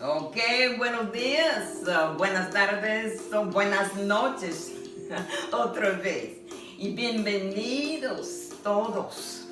Ok, buenos días, buenas tardes o buenas noches, otra vez. Y bienvenidos todos.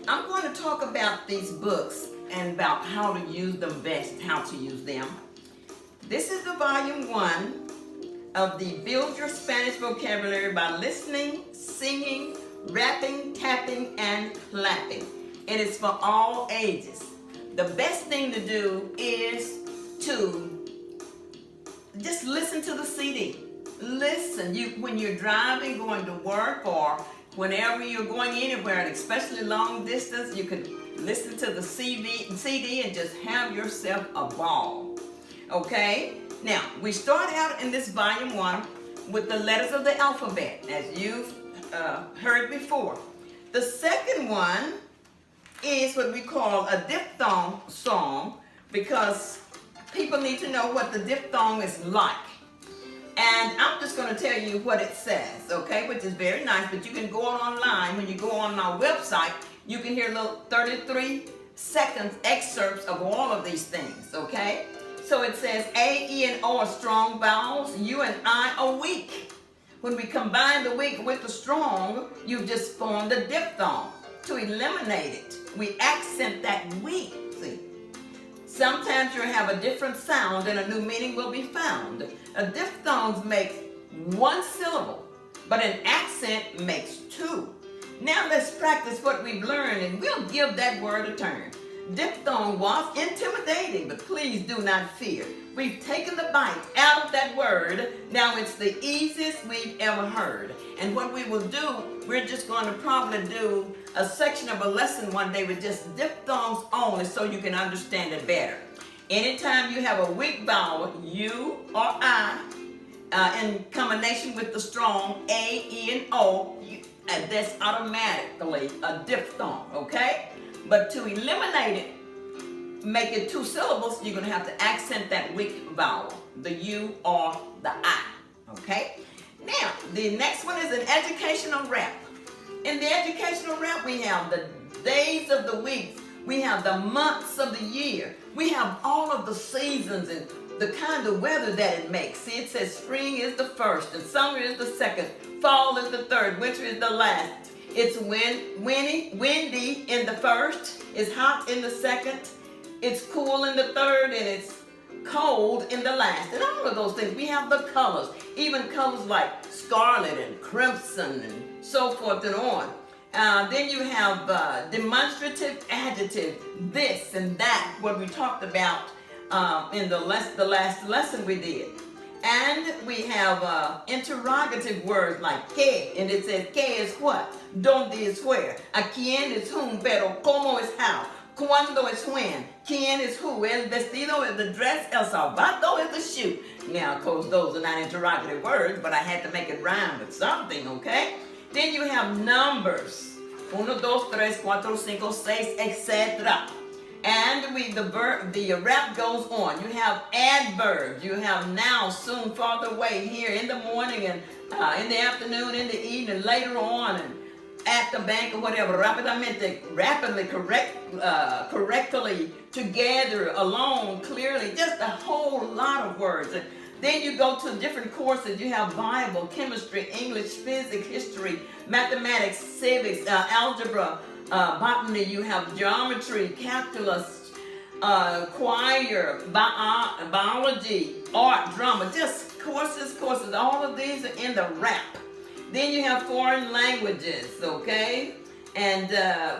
I'm going to talk about these books and about how to use them best, how to use them. This is the volume 1 of the Build Your Spanish Vocabulary by Listening, Singing, Rapping, Tapping, and Clapping. It is for all ages. The best thing to do is to just listen to the CD. Listen. When you're driving, going to work, or whenever you're going anywhere, and especially long distance, you can listen to the CD and just have yourself a ball. Okay? Now, we start out in this volume 1 with the letters of the alphabet, as you've heard before. The second one is what we call a diphthong song, because people need to know what the diphthong is like. And I'm just going to tell you what it says, okay, which is very nice, but you can go online. When you go on our website, you can hear little 33 seconds excerpts of all of these things, okay? So it says A, E, and O are strong vowels. U and I are weak. When we combine the weak with the strong, you've just formed a diphthong. To eliminate it, we accent that weak. See? Sometimes you'll have a different sound and a new meaning will be found. A diphthong makes one syllable, but an accent makes two. Now let's practice what we've learned, and we'll give that word a turn. Diphthong was intimidating, but please do not fear. We've taken the bite out of that word. Now it's the easiest we've ever heard. And what we will do, we're just going to probably do a section of a lesson one day with just diphthongs only, so you can understand it better. Anytime you have a weak vowel, U or I, in combination with the strong A, E, and O, that's automatically a diphthong, okay? But to eliminate it, make it two syllables, you're going to have to accent that weak vowel, the U or the I, okay? Now, the next one is an educational rap. In the educational rap, we have the days of the week, we have the months of the year, we have all of the seasons and the kind of weather that it makes. See, it says spring is the first, and summer is the second, fall is the third, winter is the last. It's windy in the first, it's hot in the second, it's cool in the third, and it's cold in the last. And all of those things. We have the colors, even colors like scarlet and crimson and so forth and on. Then you have demonstrative adjective, this and that, what we talked about in the last lesson we did. And we have interrogative words like que, and it says que is what, donde is where, a quién is whom, pero como is how, cuando is when, quién is who, el vestido is the dress, el zapato is the shoe. Now, of course, those are not interrogative words, but I had to make it rhyme with something, okay? Then you have numbers, 1, 2, 3, 4, 5, 6, etc. And the rap goes on. You have adverbs. You have now, soon, farther away, here, in the morning, and in the afternoon, in the evening, later on, and at the bank or whatever. Rapidamente, rapidly, correctly, together, alone, clearly. Just a whole lot of words. And then you go to different courses. You have Bible, chemistry, English, physics, history, mathematics, civics, algebra, botany. You have geometry, calculus, choir, biology, art, drama, just courses. All of these are in the rap. Then you have foreign languages, okay? And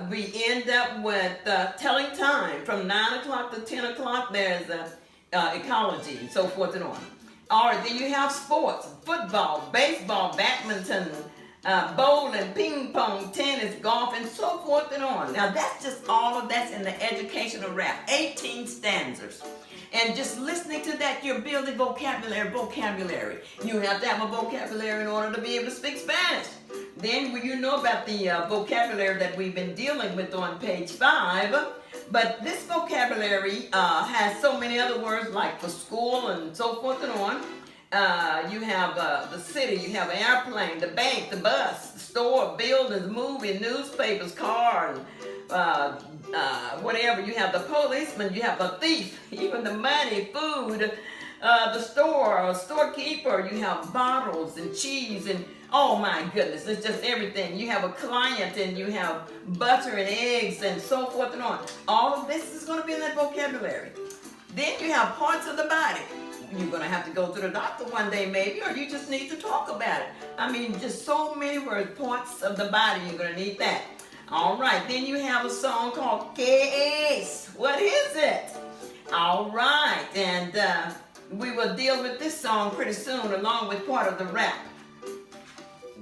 we end up with telling time. From 9 o'clock to 10 o'clock, there's ecology, and so forth and on. All right, then you have sports, football, baseball, badminton, bowling, ping pong, tennis, golf, and so forth and on. Now that's just all of that's in the educational rap, 18 stanzas. And just listening to that, you're building vocabulary. You have to have a vocabulary in order to be able to speak Spanish. Then you know about the vocabulary that we've been dealing with on page 5. But this vocabulary has so many other words like for school and so forth and on. You have the city, you have airplane, the bank, the bus, the store, buildings, movie, newspapers, car, and whatever. You have the policeman, you have the thief, even the money, food, the storekeeper, you have bottles and cheese and oh my goodness, it's just everything. You have a client and you have butter and eggs and so forth and on. All of this is going to be in that vocabulary. Then you have parts of the body. You're going to have to go to the doctor one day maybe, or you just need to talk about it. I mean, just so many words, parts of the body, you're going to need that. All right, then you have a song called ¿Qué es? What is it? All right, and we will deal with this song pretty soon along with part of the rap.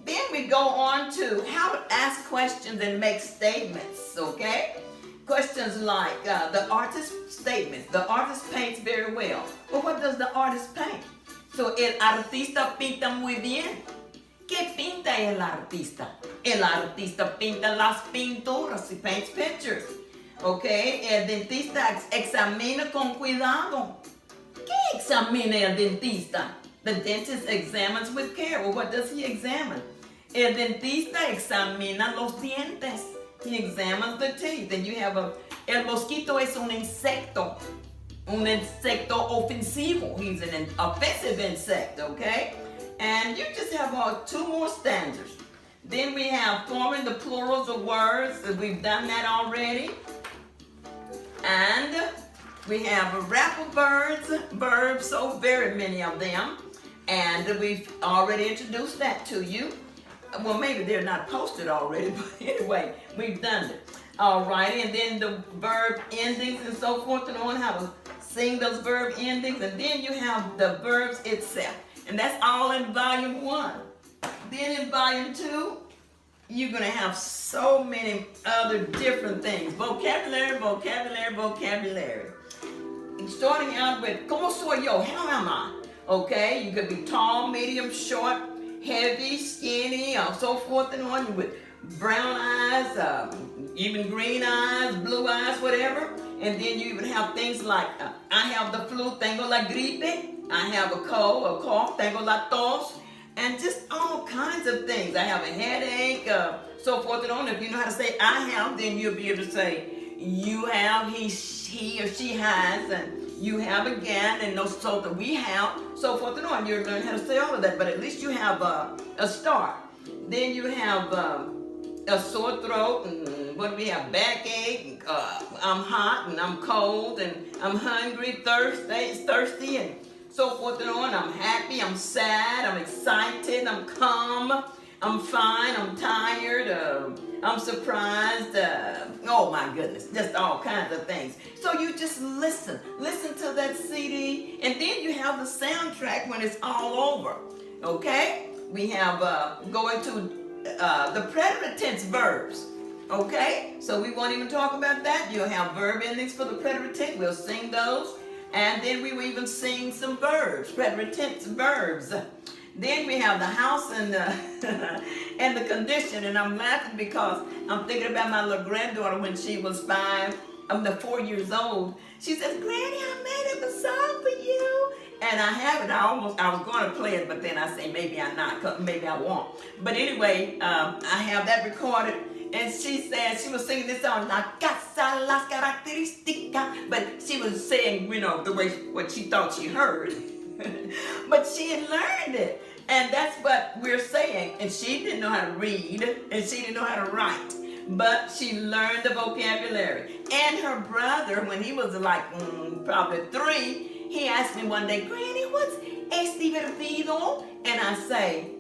Then we go on to how to ask questions and make statements, okay? Questions like the artist statements. The artist paints very well. But what does the artist paint? So, el artista pinta muy bien. ¿Qué pinta el artista? El artista pinta las pinturas. He paints pictures. Okay? El dentista examina con cuidado. ¿Qué examina el dentista? The dentist examines with care. Well, what does he examine? El dentista examina los dientes. He examines the teeth. And you have el mosquito es un insecto ofensivo. He's an offensive insect, okay? And you just have two more stanzas. Then we have forming the plurals of words. We've done that already. And we have a wrap of verbs, so very many of them. And we've already introduced that to you. Well, maybe they're not posted already, but anyway, we've done it. All righty, and then the verb endings and so forth and on, how to sing those verb endings, and then you have the verbs itself. And that's all in volume 1. Then in volume 2, you're going to have so many other different things. Vocabulary, vocabulary, vocabulary. Starting out with, ¿Cómo soy yo? How am I? Okay, you could be tall, medium, short, heavy, skinny, so forth and on, with brown eyes, even green eyes, blue eyes, whatever. And then you even have things like, I have the flu, tengo la gripe. I have a cold, a cough, tengo la tos. And just all kinds of things. I have a headache, so forth and on. If you know how to say I have, then you'll be able to say you have, he or she has, and you have again, and so that we have, so forth and on. You'll learn how to say all of that, but at least you have a start. Then you have a sore throat, and what do we have? Backache, I'm hot, and I'm cold, and I'm hungry, thirsty, and so forth and on. I'm happy, I'm sad, I'm excited, I'm calm, I'm fine, I'm tired, I'm surprised, oh my goodness, just all kinds of things. So you just listen to that CD, and then you have the soundtrack when it's all over, okay? We have going to the preterite tense verbs, okay? So we won't even talk about that. You'll have verb endings for the preterite tense. We'll sing those, and then we will even sing some verbs, preterite tense verbs. Then we have the house and the, and the condition, and I'm laughing because I'm thinking about my little granddaughter when she was 4 years old. She says, Granny, I made up a song for you. And I have it. I was going to play it, but then I say maybe I'm not, maybe I won't. But anyway, I have that recorded. And she said, she was singing this song, La Casa, las características. But she was saying, you know, the way, what she thought she heard. But she had learned it. And that's what we're saying. And she didn't know how to read, and she didn't know how to write. But she learned the vocabulary. And her brother, when he was like probably 3, he asked me one day, Granny, what's es divertido? And I say,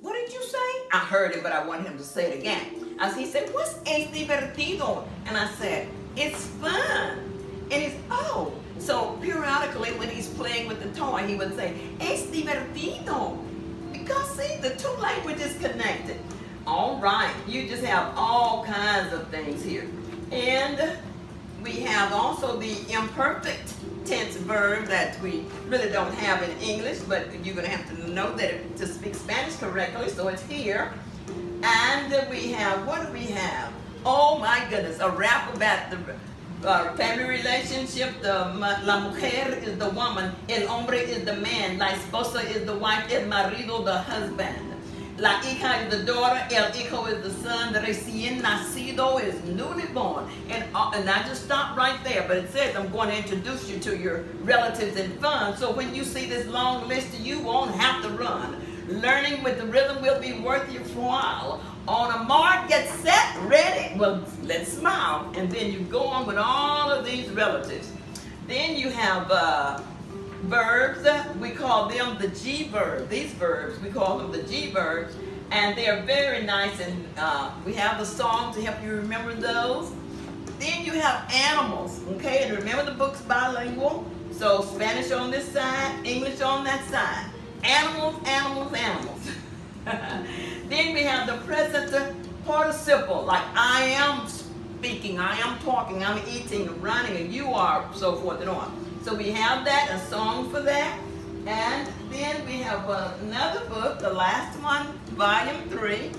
what did you say? I heard it, but I wanted him to say it again. He said, what's es divertido? And I said, it's fun. And he's, oh. So periodically when he's playing with the toy, he would say, es divertido. Because see, the two languages connected. All right, you just have all kinds of things here. And we have also the imperfect tense verb that we really don't have in English, but you're going to have to know that to speak Spanish correctly, so it's here. And we have, what do we have? Oh my goodness, a rap about the family relationship. La mujer is the woman, el hombre is the man, la esposa is the wife, el marido the husband. La hija is the daughter, el hijo is the son, the recién nacido is newly born. And I just stopped right there, but it says I'm going to introduce you to your relatives and fun. So when you see this long list, you won't have to run. Learning with the rhythm will be worth your while. On a mark, get set, ready, well, let's smile. And then you go on with all of these relatives. Then you have verbs, we call them the G verbs. These verbs, we call them the G verbs, and they are very nice, and we have the song to help you remember those. Then you have animals, okay, and remember the book's bilingual, so Spanish on this side, English on that side. Animals, animals, animals. Then we have the present participle, like I am speaking, I am talking, I'm eating, running, and you are, so forth and on. So we have that, a song for that. And then we have another book, the last one, volume 3.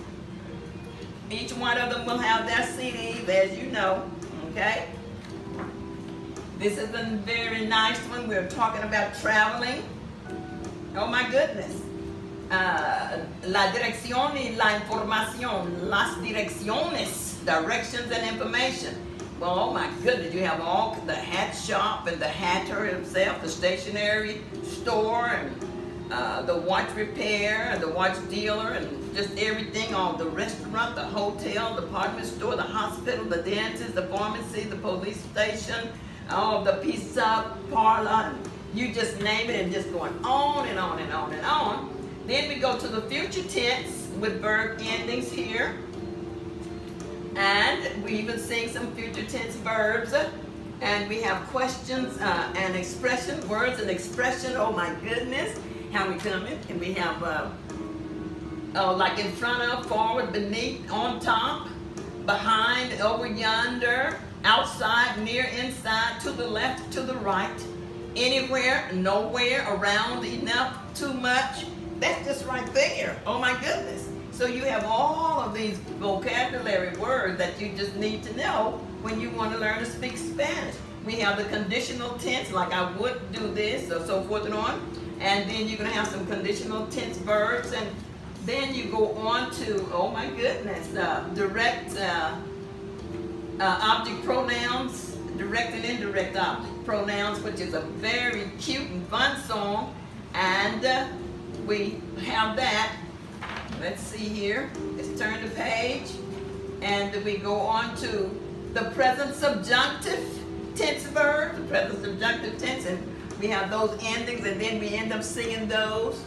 Each one of them will have their CDs, as you know, okay? This is a very nice one. We're talking about traveling. Oh my goodness. La dirección y la información, las direcciones, directions and information. Well, oh my goodness, you have all the hat shop and the hatter himself, the stationery store, and the watch repair, and the watch dealer, and just everything, all the restaurant, the hotel, the department store, the hospital, the dentist, the pharmacy, the police station, all the pizza parlor, and you just name it, and just going on and on and on and on. Then we go to the future tense with verb endings here. And we even sing some future tense verbs. And we have questions and expression, words and expression. Oh my goodness, how we coming? And we have like in front of, forward, beneath, on top, behind, over yonder, outside, near, inside, to the left, to the right, anywhere, nowhere, around, enough, too much. That's just right there. Oh my goodness. So you have all of these vocabulary words that you just need to know when you want to learn to speak Spanish. We have the conditional tense, like I would do this, or so forth and on. And then you're going to have some conditional tense verbs. And then you go on to, oh my goodness, direct object pronouns, direct and indirect object pronouns, which is a very cute and fun song. And we have that. Let's see here. Let's turn the page. And we go on to the present subjunctive tense verb, the present subjunctive tense, and we have those endings, and then we end up singing those.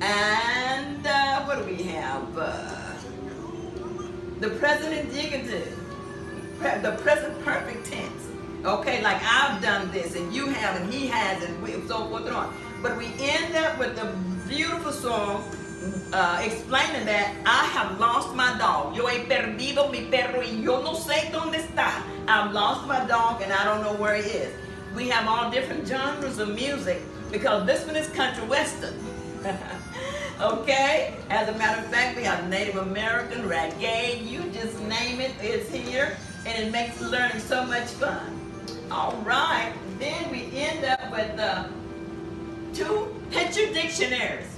And what do we have? The present indicative, the present perfect tense. Okay, like I've done this, and you have, and he has, and so forth and on. But we end up with the beautiful song explaining that I have lost my dog. Yo he perdido mi perro y yo no sé dónde está. I've lost my dog and I don't know where he is. We have all different genres of music because this one is country western. Okay? As a matter of fact, we have Native American, reggae, you just name it, it's here, and it makes learning so much fun. All right, then we end up with 2 picture dictionaries.